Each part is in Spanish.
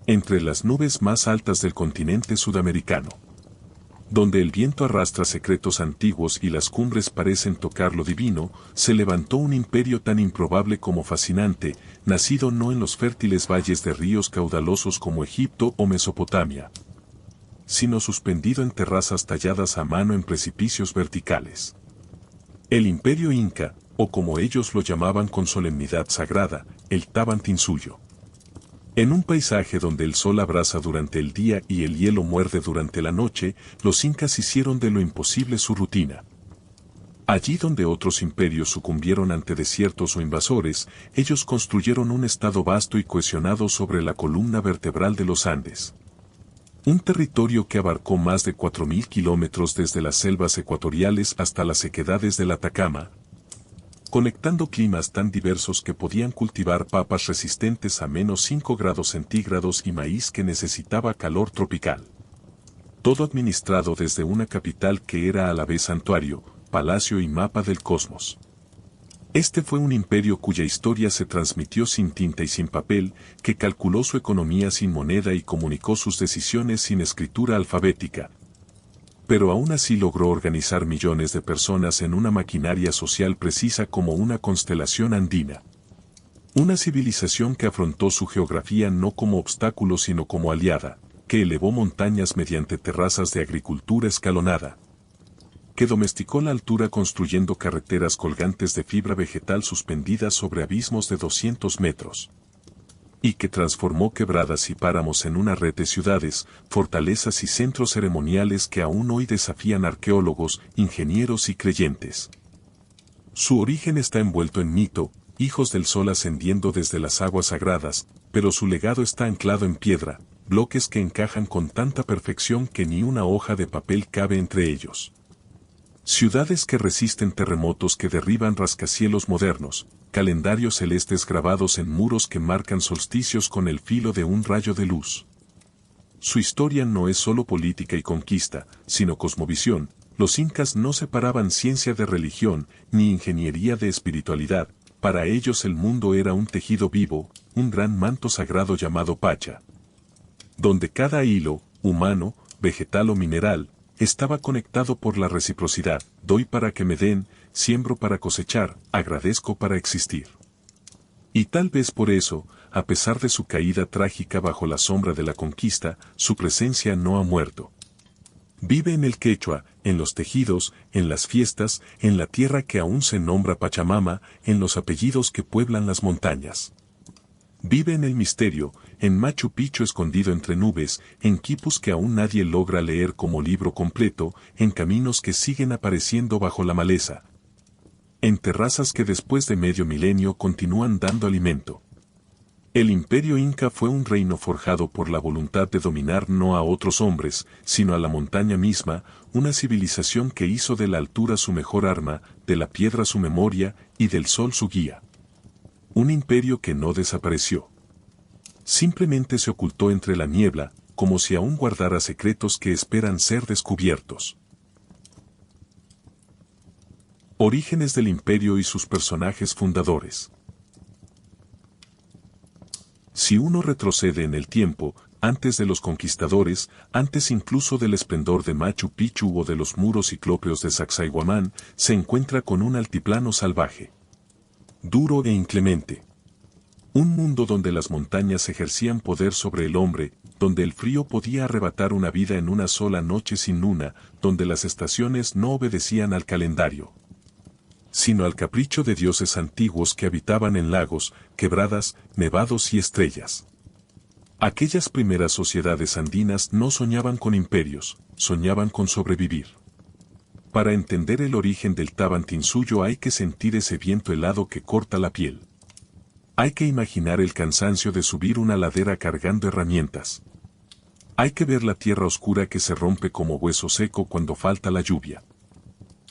entre las nubes más altas del continente sudamericano, donde el viento arrastra secretos antiguos y las cumbres parecen tocar lo divino, se levantó un imperio tan improbable como fascinante, nacido no en los fértiles valles de ríos caudalosos como Egipto o Mesopotamia, sino suspendido en terrazas talladas a mano en precipicios verticales. El imperio inca, o como ellos lo llamaban con solemnidad sagrada, el Tawantinsuyo. En un paisaje donde el sol abraza durante el día y el hielo muerde durante la noche, los incas hicieron de lo imposible su rutina. Allí donde otros imperios sucumbieron ante desiertos o invasores, ellos construyeron un estado vasto y cohesionado sobre la columna vertebral de los Andes. Un territorio que abarcó más de 4.000 kilómetros desde las selvas ecuatoriales hasta las sequedades del Atacama, conectando climas tan diversos que podían cultivar papas resistentes a menos 5 grados centígrados y maíz que necesitaba calor tropical. Todo administrado desde una capital que era a la vez santuario, palacio y mapa del cosmos. Este fue un imperio cuya historia se transmitió sin tinta y sin papel, que calculó su economía sin moneda y comunicó sus decisiones sin escritura alfabética, pero aún así logró organizar millones de personas en una maquinaria social precisa como una constelación andina. Una civilización que afrontó su geografía no como obstáculo sino como aliada, que elevó montañas mediante terrazas de agricultura escalonada, que domesticó la altura construyendo carreteras colgantes de fibra vegetal suspendidas sobre abismos de 200 metros. Y que transformó quebradas y páramos en una red de ciudades, fortalezas y centros ceremoniales que aún hoy desafían arqueólogos, ingenieros y creyentes. Su origen está envuelto en mito, hijos del sol ascendiendo desde las aguas sagradas, pero su legado está anclado en piedra, bloques que encajan con tanta perfección que ni una hoja de papel cabe entre ellos. Ciudades que resisten terremotos que derriban rascacielos modernos, calendarios celestes grabados en muros que marcan solsticios con el filo de un rayo de luz. Su historia no es solo política y conquista, sino cosmovisión. Los incas no separaban ciencia de religión, ni ingeniería de espiritualidad. Para ellos el mundo era un tejido vivo, un gran manto sagrado llamado Pacha, donde cada hilo, humano, vegetal o mineral, estaba conectado por la reciprocidad. Doy para que me den, siembro para cosechar, agradezco para existir. Y tal vez por eso, a pesar de su caída trágica bajo la sombra de la conquista, su presencia no ha muerto. Vive en el quechua, en los tejidos, en las fiestas, en la tierra que aún se nombra Pachamama, en los apellidos que pueblan las montañas. Vive en el misterio, en Machu Picchu escondido entre nubes, en quipus que aún nadie logra leer como libro completo, en caminos que siguen apareciendo bajo la maleza, en terrazas que después de medio milenio continúan dando alimento. El imperio inca fue un reino forjado por la voluntad de dominar no a otros hombres, sino a la montaña misma, una civilización que hizo de la altura su mejor arma, de la piedra su memoria y del sol su guía. Un imperio que no desapareció. Simplemente se ocultó entre la niebla, como si aún guardara secretos que esperan ser descubiertos. Orígenes del imperio y sus personajes fundadores. Si uno retrocede en el tiempo, antes de los conquistadores, antes incluso del esplendor de Machu Picchu o de los muros ciclópeos de Sacsayhuamán, se encuentra con un altiplano salvaje, duro e inclemente. Un mundo donde las montañas ejercían poder sobre el hombre, donde el frío podía arrebatar una vida en una sola noche sin luna, donde las estaciones no obedecían al calendario, sino al capricho de dioses antiguos que habitaban en lagos, quebradas, nevados y estrellas. Aquellas primeras sociedades andinas no soñaban con imperios, soñaban con sobrevivir. Para entender el origen del Tawantinsuyo hay que sentir ese viento helado que corta la piel. Hay que imaginar el cansancio de subir una ladera cargando herramientas. Hay que ver la tierra oscura que se rompe como hueso seco cuando falta la lluvia.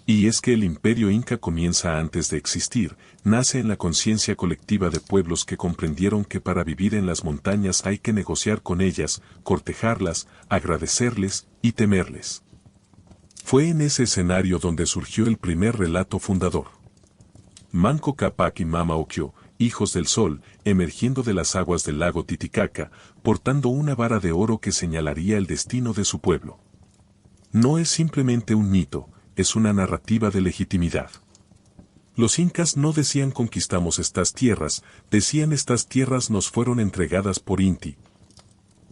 Y es que el imperio inca comienza antes de existir, nace en la conciencia colectiva de pueblos que comprendieron que para vivir en las montañas hay que negociar con ellas, cortejarlas, agradecerles y temerles. Fue en ese escenario donde surgió el primer relato fundador. Manco Cápac y Mama Ocllo, hijos del sol, emergiendo de las aguas del lago Titicaca, portando una vara de oro que señalaría el destino de su pueblo. No es simplemente un mito, es una narrativa de legitimidad. Los incas no decían conquistamos estas tierras, decían estas tierras nos fueron entregadas por Inti.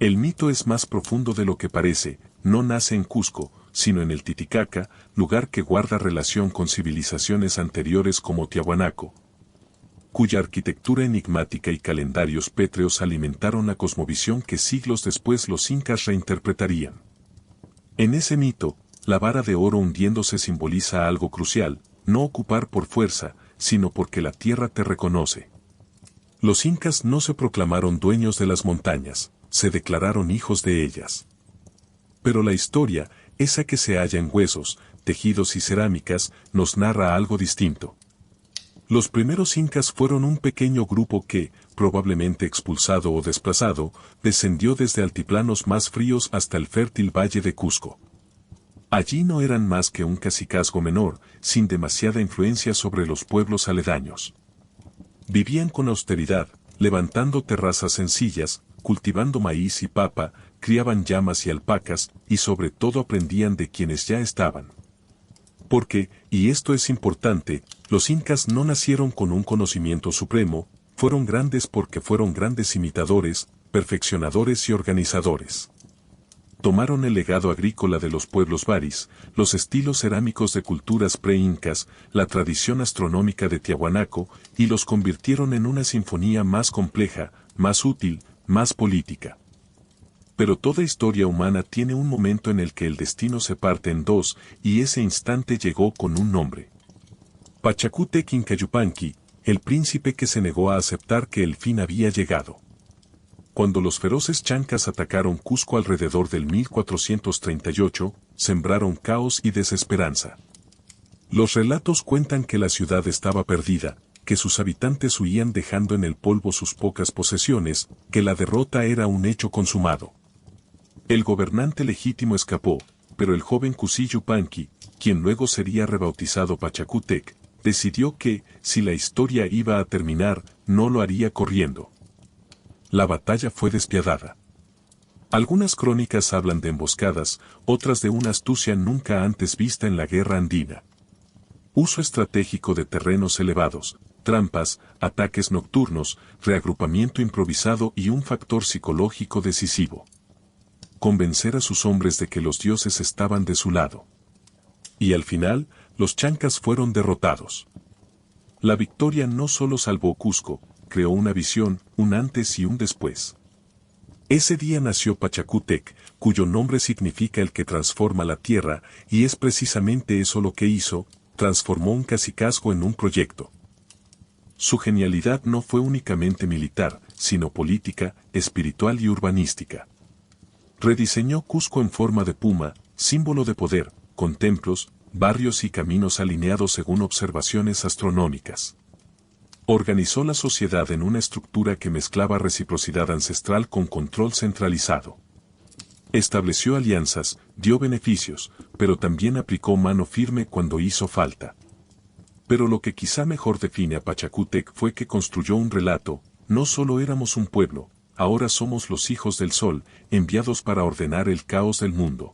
El mito es más profundo de lo que parece, no nace en Cusco, sino en el Titicaca, lugar que guarda relación con civilizaciones anteriores como Tiahuanaco, cuya arquitectura enigmática y calendarios pétreos alimentaron la cosmovisión que siglos después los incas reinterpretarían. En ese mito, la vara de oro hundiéndose simboliza algo crucial, no ocupar por fuerza, sino porque la tierra te reconoce. Los incas no se proclamaron dueños de las montañas, se declararon hijos de ellas. Pero la historia, esa que se halla en huesos, tejidos y cerámicas, nos narra algo distinto. Los primeros incas fueron un pequeño grupo que, probablemente expulsado o desplazado, descendió desde altiplanos más fríos hasta el fértil valle de Cusco. Allí no eran más que un cacicazgo menor, sin demasiada influencia sobre los pueblos aledaños. Vivían con austeridad, levantando terrazas sencillas, cultivando maíz y papa, criaban llamas y alpacas, y sobre todo aprendían de quienes ya estaban. Porque, y esto es importante, los incas no nacieron con un conocimiento supremo, fueron grandes porque fueron grandes imitadores, perfeccionadores y organizadores. Tomaron el legado agrícola de los pueblos varis, los estilos cerámicos de culturas pre-incas, la tradición astronómica de Tiahuanaco, y los convirtieron en una sinfonía más compleja, más útil, más política. Pero toda historia humana tiene un momento en el que el destino se parte en dos, y ese instante llegó con un nombre. Pachacútec Inca Yupanqui, el príncipe que se negó a aceptar que el fin había llegado. Cuando los feroces chancas atacaron Cusco alrededor del 1438, sembraron caos y desesperanza. Los relatos cuentan que la ciudad estaba perdida, que sus habitantes huían dejando en el polvo sus pocas posesiones, que la derrota era un hecho consumado. El gobernante legítimo escapó, pero el joven Cusi Yupanqui, quien luego sería rebautizado Pachacútec, decidió que, si la historia iba a terminar, no lo haría corriendo. La batalla fue despiadada. Algunas crónicas hablan de emboscadas, otras de una astucia nunca antes vista en la guerra andina. Uso estratégico de terrenos elevados, trampas, ataques nocturnos, reagrupamiento improvisado y un factor psicológico decisivo. Convencer a sus hombres de que los dioses estaban de su lado. Y al final, los chancas fueron derrotados. La victoria no solo salvó Cusco, creó una visión, un antes y un después. Ese día nació Pachacútec, cuyo nombre significa el que transforma la tierra, y es precisamente eso lo que hizo, transformó un cacicazgo en un proyecto. Su genialidad no fue únicamente militar, sino política, espiritual y urbanística. Rediseñó Cusco en forma de puma, símbolo de poder, con templos, barrios y caminos alineados según observaciones astronómicas. Organizó la sociedad en una estructura que mezclaba reciprocidad ancestral con control centralizado. Estableció alianzas, dio beneficios, pero también aplicó mano firme cuando hizo falta. Pero lo que quizá mejor define a Pachacútec fue que construyó un relato, no solo éramos un pueblo, ahora somos los hijos del sol, enviados para ordenar el caos del mundo.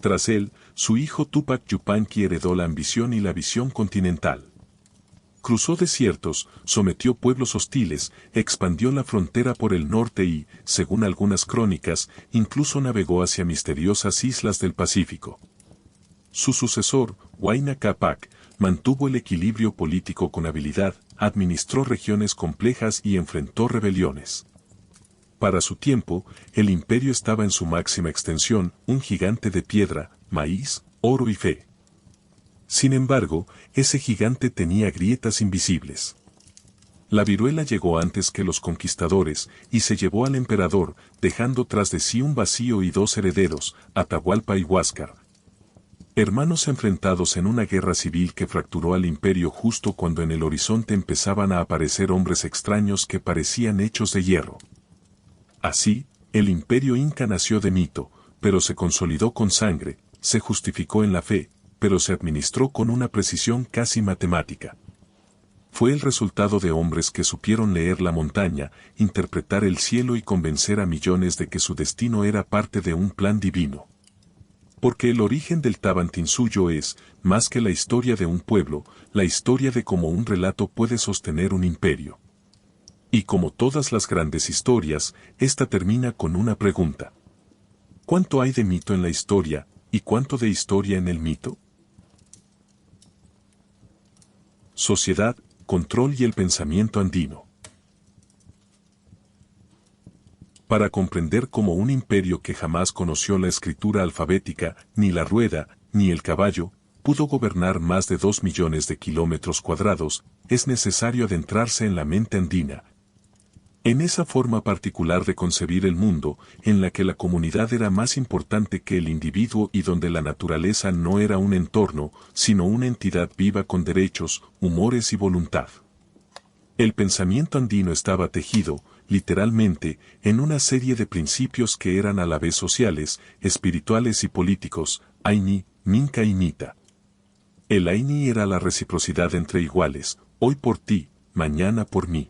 Tras él, su hijo Túpac Yupanqui heredó la ambición y la visión continental. Cruzó desiertos, sometió pueblos hostiles, expandió la frontera por el norte y, según algunas crónicas, incluso navegó hacia misteriosas islas del Pacífico. Su sucesor, Huayna Cápac, mantuvo el equilibrio político con habilidad, administró regiones complejas y enfrentó rebeliones. Para su tiempo, el imperio estaba en su máxima extensión, un gigante de piedra, maíz, oro y fe. Sin embargo, ese gigante tenía grietas invisibles. La viruela llegó antes que los conquistadores, y se llevó al emperador, dejando tras de sí un vacío y dos herederos, Atahualpa y Huáscar. Hermanos enfrentados en una guerra civil que fracturó al imperio justo cuando en el horizonte empezaban a aparecer hombres extraños que parecían hechos de hierro. Así, el imperio inca nació de mito, pero se consolidó con sangre, se justificó en la fe, pero se administró con una precisión casi matemática. fue el resultado de hombres que supieron leer la montaña, interpretar el cielo y convencer a millones de que su destino era parte de un plan divino. Porque el origen del Tawantinsuyo es, más que la historia de un pueblo, la historia de cómo un relato puede sostener un imperio. Y como todas las grandes historias, esta termina con una pregunta. ¿Cuánto hay de mito en la historia, y cuánto de historia en el mito? Sociedad, control y el pensamiento andino. Para comprender cómo un imperio que jamás conoció la escritura alfabética, ni la rueda, ni el caballo, pudo gobernar más de 2 millones de kilómetros cuadrados, es necesario adentrarse en la mente andina. En esa forma particular de concebir el mundo, en la que la comunidad era más importante que el individuo y donde la naturaleza no era un entorno, sino una entidad viva con derechos, humores y voluntad. El pensamiento andino estaba tejido, literalmente, en una serie de principios que eran a la vez sociales, espirituales y políticos, Aini, Minca y Mita. El Aini era la reciprocidad entre iguales, hoy por ti, mañana por mí.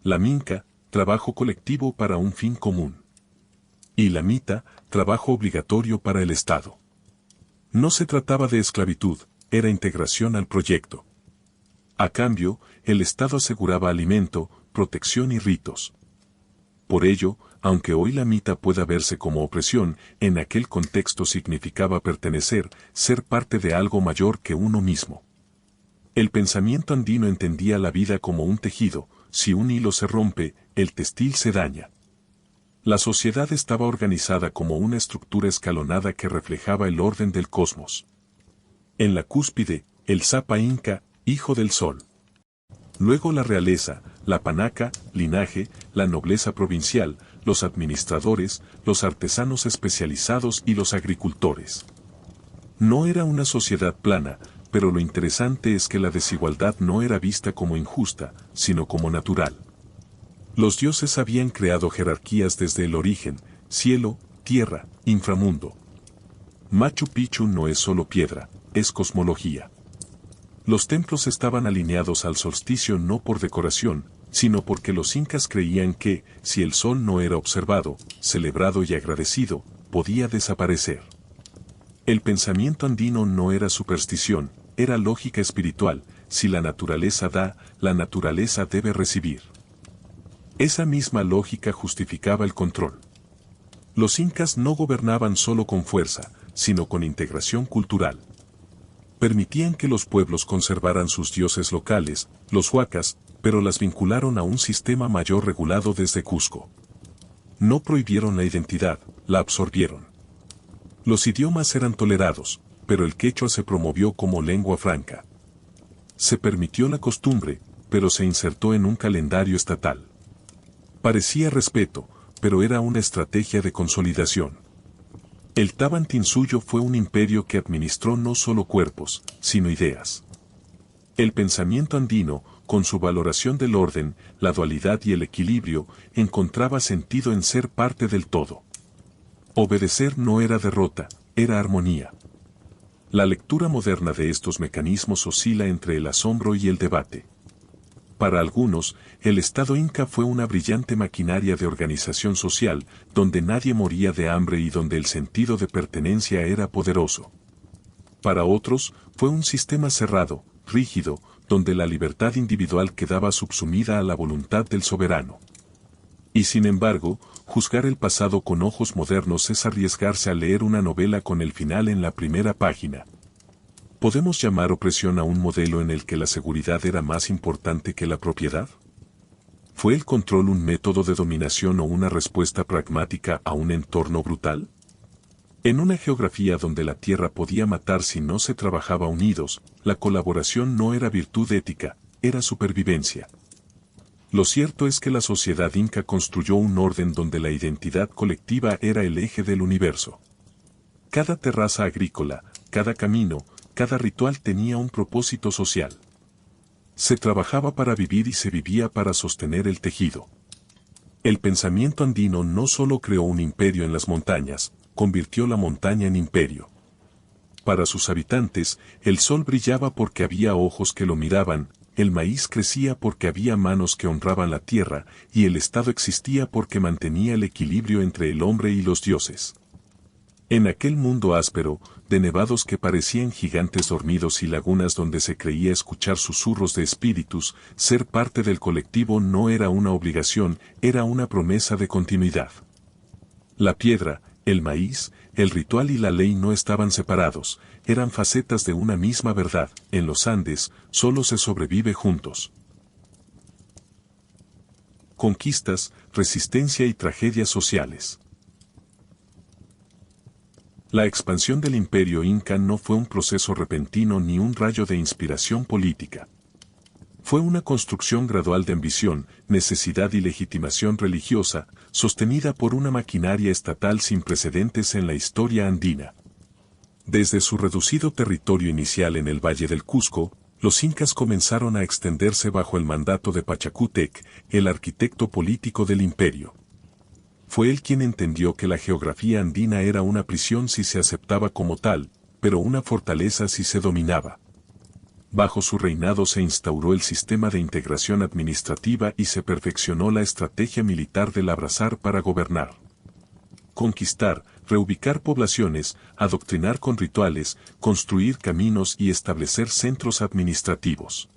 La Minca, trabajo colectivo para un fin común. Y la Mita, trabajo obligatorio para el Estado. No se trataba de esclavitud, era integración al proyecto. A cambio, el Estado aseguraba alimento, protección y ritos. Por ello, aunque hoy la Mita pueda verse como opresión, en aquel contexto significaba pertenecer, ser parte de algo mayor que uno mismo. El pensamiento andino entendía la vida como un tejido, si un hilo se rompe, el textil se daña. La sociedad estaba organizada como una estructura escalonada que reflejaba el orden del cosmos. En la cúspide, el Sapa Inca, hijo del sol. Luego la realeza, la panaca, linaje, la nobleza provincial, los administradores, los artesanos especializados y los agricultores. No era una sociedad plana, pero lo interesante es que la desigualdad no era vista como injusta, sino como natural. Los dioses habían creado jerarquías desde el origen, cielo, tierra, inframundo. Machu Picchu no es solo piedra, es cosmología. Los templos estaban alineados al solsticio no por decoración, sino porque los incas creían que, si el sol no era observado, celebrado y agradecido, podía desaparecer. El pensamiento andino no era superstición, era lógica espiritual, si la naturaleza da, la naturaleza debe recibir. Esa misma lógica justificaba el control. Los incas no gobernaban solo con fuerza, sino con integración cultural. Permitían que los pueblos conservaran sus dioses locales, los huacas, pero las vincularon a un sistema mayor regulado desde Cusco. No prohibieron la identidad, la absorbieron. Los idiomas eran tolerados, pero el quechua se promovió como lengua franca. Se permitió la costumbre, pero se insertó en un calendario estatal. Parecía respeto, pero era una estrategia de consolidación. El Tawantinsuyo fue un imperio que administró no solo cuerpos, sino ideas. El pensamiento andino, con su valoración del orden, la dualidad y el equilibrio, encontraba sentido en ser parte del todo. Obedecer no era derrota, era armonía. La lectura moderna de estos mecanismos oscila entre el asombro y el debate. Para algunos, el Estado Inca fue una brillante maquinaria de organización social, donde nadie moría de hambre y donde el sentido de pertenencia era poderoso. Para otros, fue un sistema cerrado, rígido, donde la libertad individual quedaba subsumida a la voluntad del soberano. Y sin embargo, juzgar el pasado con ojos modernos es arriesgarse a leer una novela con el final en la primera página. ¿Podemos llamar opresión a un modelo en el que la seguridad era más importante que la propiedad? ¿Fue el control un método de dominación o una respuesta pragmática a un entorno brutal? En una geografía donde la tierra podía matar si no se trabajaba unidos, la colaboración no era virtud ética, era supervivencia. Lo cierto es que la sociedad inca construyó un orden donde la identidad colectiva era el eje del universo. Cada terraza agrícola, cada camino, cada ritual tenía un propósito social. Se trabajaba para vivir y se vivía para sostener el tejido. El pensamiento andino no solo creó un imperio en las montañas, convirtió la montaña en imperio. Para sus habitantes, el sol brillaba porque había ojos que lo miraban, el maíz crecía porque había manos que honraban la tierra, y el Estado existía porque mantenía el equilibrio entre el hombre y los dioses. En aquel mundo áspero, de nevados que parecían gigantes dormidos y lagunas donde se creía escuchar susurros de espíritus, ser parte del colectivo no era una obligación, era una promesa de continuidad. La piedra, el maíz, el ritual y la ley no estaban separados, eran facetas de una misma verdad. En los Andes, solo se sobrevive juntos. Conquistas, resistencia y tragedias sociales. La expansión del imperio inca no fue un proceso repentino ni un rayo de inspiración política. Fue una construcción gradual de ambición, necesidad y legitimación religiosa, sostenida por una maquinaria estatal sin precedentes en la historia andina. Desde su reducido territorio inicial en el Valle del Cusco, los incas comenzaron a extenderse bajo el mandato de Pachacútec, el arquitecto político del imperio. Fue él quien entendió que la geografía andina era una prisión si se aceptaba como tal, pero una fortaleza si se dominaba. Bajo su reinado se instauró el sistema de integración administrativa y se perfeccionó la estrategia militar del abrazar para gobernar. Conquistar, reubicar poblaciones, adoctrinar con rituales, construir caminos y establecer centros administrativos.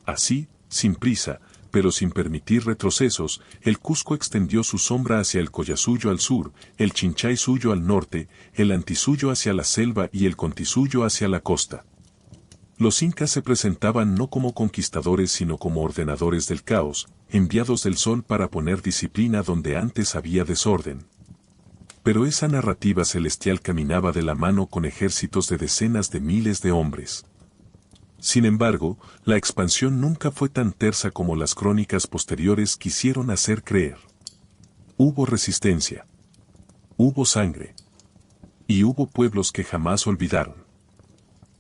Así, sin prisa, pero sin permitir retrocesos, el Cusco extendió su sombra hacia el Collasuyo al sur, el Chinchay-Suyo al norte, el Antisuyo hacia la selva y el Contisuyo hacia la costa. Los incas se presentaban no como conquistadores sino como ordenadores del caos, enviados del sol para poner disciplina donde antes había desorden. Pero esa narrativa celestial caminaba de la mano con ejércitos de decenas de miles de hombres. Sin embargo, la expansión nunca fue tan tersa como las crónicas posteriores quisieron hacer creer. Hubo resistencia. Hubo sangre. Y hubo pueblos que jamás olvidaron.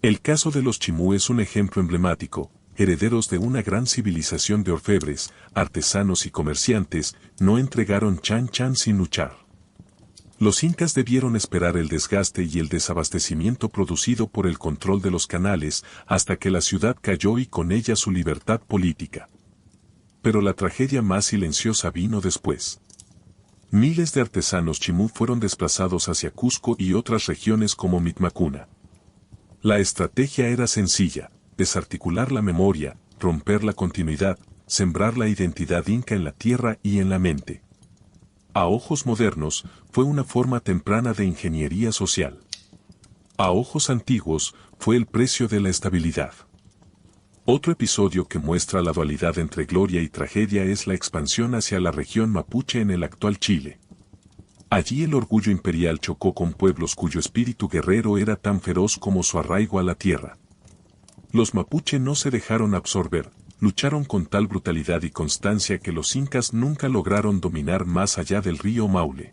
El caso de los Chimú es un ejemplo emblemático. Herederos de una gran civilización de orfebres, artesanos y comerciantes, no entregaron Chan Chan sin luchar. Los incas debieron esperar el desgaste y el desabastecimiento producido por el control de los canales hasta que la ciudad cayó y con ella su libertad política. Pero la tragedia más silenciosa vino después. Miles de artesanos chimú fueron desplazados hacia Cusco y otras regiones como Mitmacuna. La estrategia era sencilla: desarticular la memoria, romper la continuidad, sembrar la identidad inca en la tierra y en la mente. A ojos modernos, fue una forma temprana de ingeniería social. A ojos antiguos, fue el precio de la estabilidad. Otro episodio que muestra la dualidad entre gloria y tragedia es la expansión hacia la región mapuche en el actual Chile. Allí el orgullo imperial chocó con pueblos cuyo espíritu guerrero era tan feroz como su arraigo a la tierra. Los mapuche no se dejaron absorber, lucharon con tal brutalidad y constancia que los incas nunca lograron dominar más allá del río Maule.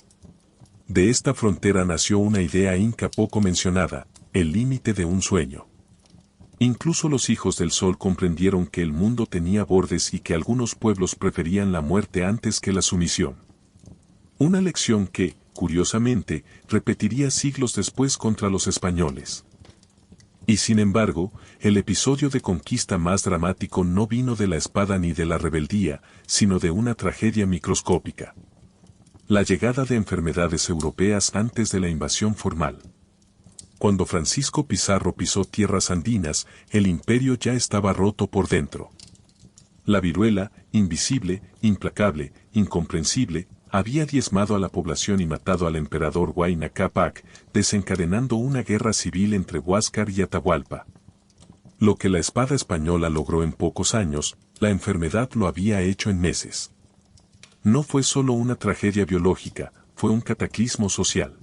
De esta frontera nació una idea inca poco mencionada: el límite de un sueño. Incluso los hijos del sol comprendieron que el mundo tenía bordes y que algunos pueblos preferían la muerte antes que la sumisión. Una lección que, curiosamente, repetiría siglos después contra los españoles. Y sin embargo, el episodio de conquista más dramático no vino de la espada ni de la rebeldía, sino de una tragedia microscópica. La llegada de enfermedades europeas antes de la invasión formal. Cuando Francisco Pizarro pisó tierras andinas, el imperio ya estaba roto por dentro. La viruela, invisible, implacable, incomprensible, había diezmado a la población y matado al emperador Huayna Cápac, desencadenando una guerra civil entre Huáscar y Atahualpa. Lo que la espada española logró en pocos años, la enfermedad lo había hecho en meses. No fue solo una tragedia biológica, fue un cataclismo social.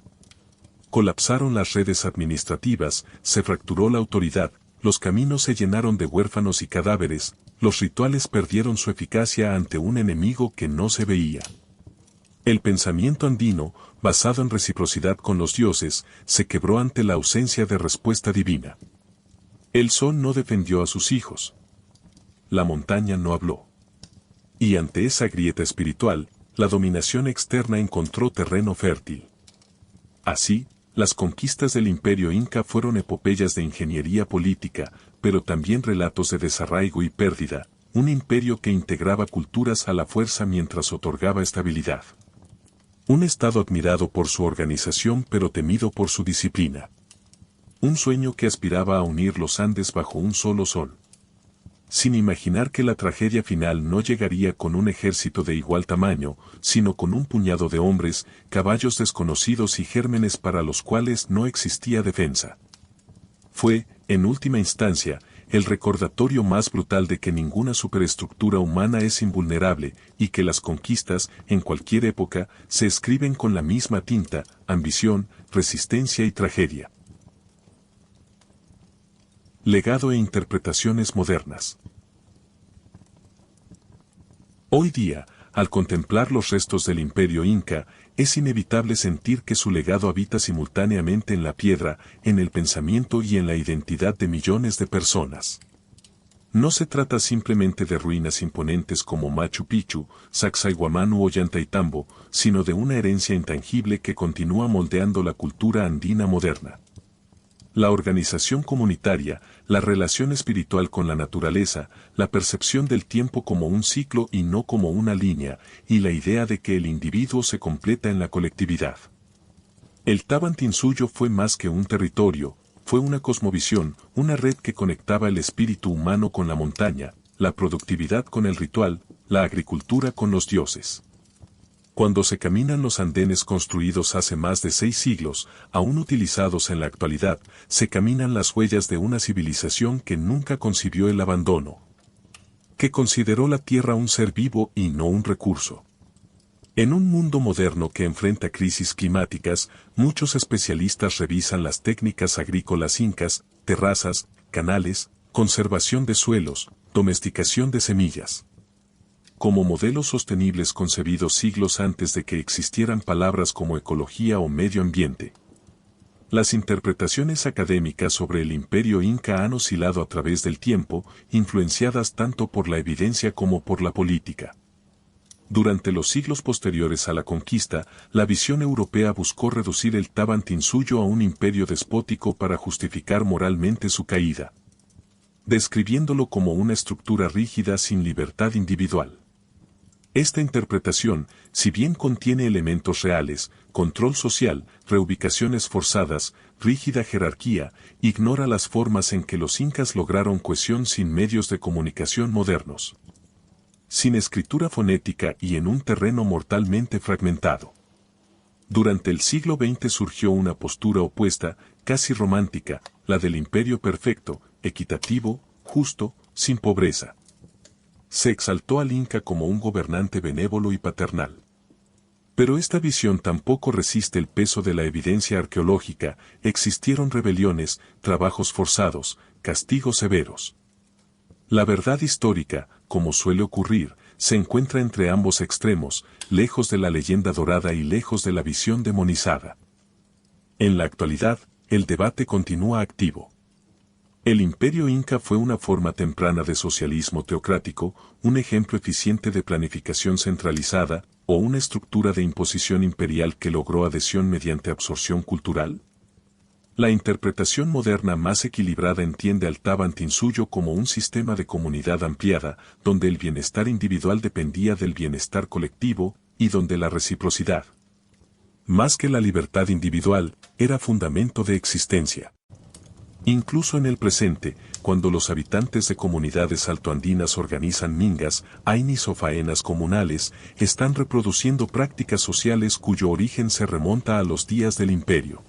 Colapsaron las redes administrativas, se fracturó la autoridad, los caminos se llenaron de huérfanos y cadáveres, los rituales perdieron su eficacia ante un enemigo que no se veía. El pensamiento andino, basado en reciprocidad con los dioses, se quebró ante la ausencia de respuesta divina. El sol no defendió a sus hijos. La montaña no habló. Y ante esa grieta espiritual, la dominación externa encontró terreno fértil. Así, las conquistas del imperio inca fueron epopeyas de ingeniería política, pero también relatos de desarraigo y pérdida, un imperio que integraba culturas a la fuerza mientras otorgaba estabilidad. Un estado admirado por su organización pero temido por su disciplina. Un sueño que aspiraba a unir los Andes bajo un solo sol. Sin imaginar que la tragedia final no llegaría con un ejército de igual tamaño, sino con un puñado de hombres, caballos desconocidos y gérmenes para los cuales no existía defensa. Fue, en última instancia, el recordatorio más brutal de que ninguna superestructura humana es invulnerable y que las conquistas, en cualquier época, se escriben con la misma tinta, ambición, resistencia y tragedia. Legado e interpretaciones modernas. Hoy día, al contemplar los restos del imperio inca, es inevitable sentir que su legado habita simultáneamente en la piedra, en el pensamiento y en la identidad de millones de personas. No se trata simplemente de ruinas imponentes como Machu Picchu, Sacsayhuamán u Ollantaytambo, sino de una herencia intangible que continúa moldeando la cultura andina moderna. La organización comunitaria, la relación espiritual con la naturaleza, la percepción del tiempo como un ciclo y no como una línea, y la idea de que el individuo se completa en la colectividad. El Tawantinsuyo fue más que un territorio, fue una cosmovisión, una red que conectaba el espíritu humano con la montaña, la productividad con el ritual, la agricultura con los dioses. Cuando se caminan los andenes construidos hace más de 6 siglos, aún utilizados en la actualidad, se caminan las huellas de una civilización que nunca concibió el abandono. Que consideró la tierra un ser vivo y no un recurso. En un mundo moderno que enfrenta crisis climáticas, muchos especialistas revisan las técnicas agrícolas incas, terrazas, canales, conservación de suelos, domesticación de semillas. Como modelos sostenibles concebidos siglos antes de que existieran palabras como ecología o medio ambiente. Las interpretaciones académicas sobre el imperio inca han oscilado a través del tiempo, influenciadas tanto por la evidencia como por la política. Durante los siglos posteriores a la conquista, la visión europea buscó reducir el Tawantinsuyo a un imperio despótico para justificar moralmente su caída, describiéndolo como una estructura rígida sin libertad individual. Esta interpretación, si bien contiene elementos reales, control social, reubicaciones forzadas, rígida jerarquía, ignora las formas en que los incas lograron cohesión sin medios de comunicación modernos. Sin escritura fonética y en un terreno mortalmente fragmentado. Durante el siglo XX surgió una postura opuesta, casi romántica, la del imperio perfecto, equitativo, justo, sin pobreza. Se exaltó al Inca como un gobernante benévolo y paternal. Pero esta visión tampoco resiste el peso de la evidencia arqueológica, existieron rebeliones, trabajos forzados, castigos severos. La verdad histórica, como suele ocurrir, se encuentra entre ambos extremos, lejos de la leyenda dorada y lejos de la visión demonizada. En la actualidad, el debate continúa activo. El imperio inca fue una forma temprana de socialismo teocrático, un ejemplo eficiente de planificación centralizada, o una estructura de imposición imperial que logró adhesión mediante absorción cultural. La interpretación moderna más equilibrada entiende al Tawantinsuyo como un sistema de comunidad ampliada, donde el bienestar individual dependía del bienestar colectivo, y donde la reciprocidad, más que la libertad individual, era fundamento de existencia. Incluso en el presente, cuando los habitantes de comunidades altoandinas organizan mingas, ainis o faenas comunales, están reproduciendo prácticas sociales cuyo origen se remonta a los días del imperio.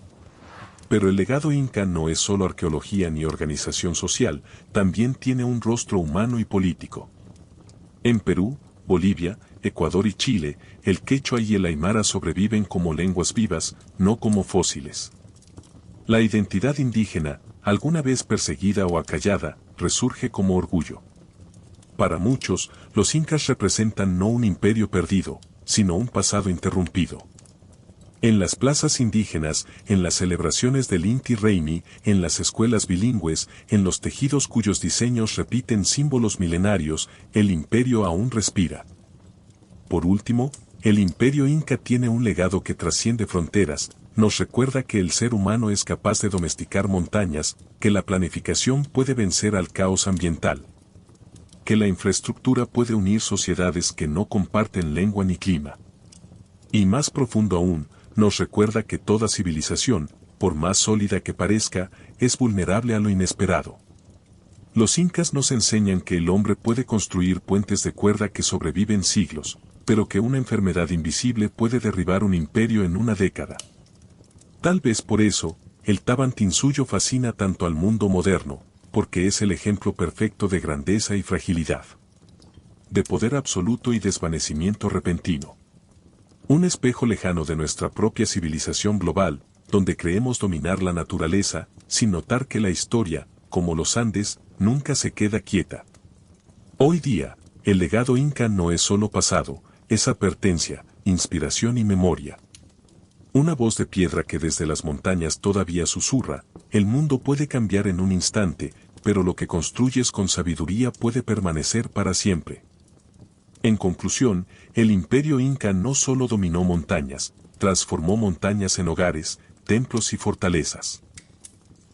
Pero el legado inca no es solo arqueología ni organización social, también tiene un rostro humano y político. En Perú, Bolivia, Ecuador y Chile, el quechua y el aymara sobreviven como lenguas vivas, no como fósiles. La identidad indígena, alguna vez perseguida o acallada, resurge como orgullo. Para muchos, los incas representan no un imperio perdido, sino un pasado interrumpido. En las plazas indígenas, en las celebraciones del Inti Raymi, en las escuelas bilingües, en los tejidos cuyos diseños repiten símbolos milenarios, el imperio aún respira. Por último, El imperio inca tiene un legado que trasciende fronteras, nos recuerda que el ser humano es capaz de domesticar montañas, que la planificación puede vencer al caos ambiental, que la infraestructura puede unir sociedades que no comparten lengua ni clima. Y más profundo aún, nos recuerda que toda civilización, por más sólida que parezca, es vulnerable a lo inesperado. Los incas nos enseñan que el hombre puede construir puentes de cuerda que sobreviven siglos, pero que una enfermedad invisible puede derribar un imperio en una década. Tal vez por eso, el Tawantinsuyo fascina tanto al mundo moderno, porque es el ejemplo perfecto de grandeza y fragilidad, de poder absoluto y desvanecimiento repentino. Un espejo lejano de nuestra propia civilización global, donde creemos dominar la naturaleza, sin notar que la historia, como los Andes, nunca se queda quieta. Hoy día, el legado inca no es solo pasado, es advertencia, inspiración y memoria. Una voz de piedra que desde las montañas todavía susurra, el mundo puede cambiar en un instante, pero lo que construyes con sabiduría puede permanecer para siempre. En conclusión, el imperio inca no solo dominó montañas, transformó montañas en hogares, templos y fortalezas.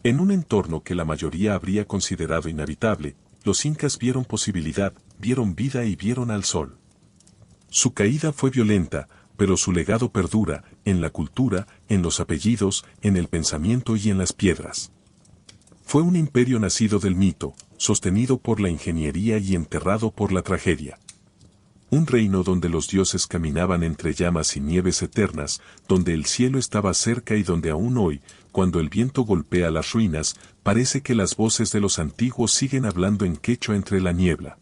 En un entorno que la mayoría habría considerado inhabitable, los incas vieron posibilidad, vieron vida y vieron al sol. Su caída fue violenta, pero su legado perdura, en la cultura, en los apellidos, en el pensamiento y en las piedras. Fue un imperio nacido del mito, sostenido por la ingeniería y enterrado por la tragedia. Un reino donde los dioses caminaban entre llamas y nieves eternas, donde el cielo estaba cerca y donde aún hoy, cuando el viento golpea las ruinas, parece que las voces de los antiguos siguen hablando en quechua entre la niebla.